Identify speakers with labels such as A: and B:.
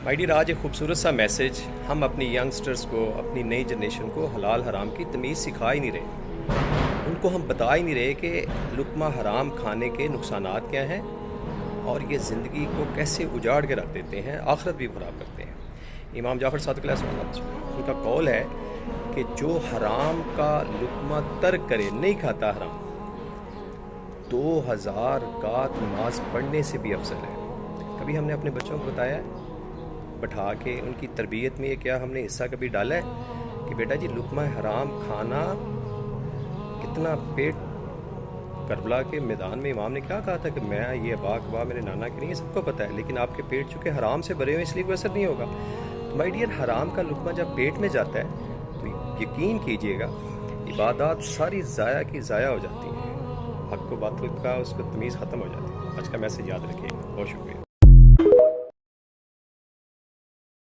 A: My dear, آج ایک خوبصورت سا میسج ہم اپنی ینگسٹرز کو، اپنی نئی جنریشن کو حلال حرام کی تمیز سکھا ہی نہیں رہے. ان کو ہم بتا ہی نہیں رہے کہ لقمہ حرام کھانے کے نقصانات کیا ہیں اور یہ زندگی کو کیسے اجاڑ کے رکھ دیتے ہیں، آخرت بھی خراب کرتے ہیں. امام جعفر صادق علیہ السلام، ان کا قول ہے کہ جو حرام کا لقمہ ترک کرے، نہیں کھاتا حرام، 2000 رکعت نماز پڑھنے سے بھی افضل ہے. کبھی ہم نے اپنے بچوں کو بتایا ہے، بٹھا کے ان کی تربیت میں یہ کیا ہم نے حصہ کبھی ڈالا ہے کہ بیٹا جی لقمہ حرام کھانا کتنا پیٹ. کربلا کے میدان میں امام نے کیا کہا تھا کہ میں یہ ابا کبا میرے نانا کے نہیں، سب کو پتہ ہے، لیکن آپ کے پیٹ چونکہ حرام سے بھرے ہوئے اس لیے کوئی اثر نہیں ہوگا. تو مائی ڈیئر، حرام کا لقمہ جب پیٹ میں جاتا ہے تو یقین کیجئے گا عبادات ساری ضائع کی ضائع ہو جاتی ہیں، حق و باطل کا اس کو تمیز ختم ہو جاتی ہے. آج کا میسج یاد رکھیے. بہت شکریہ.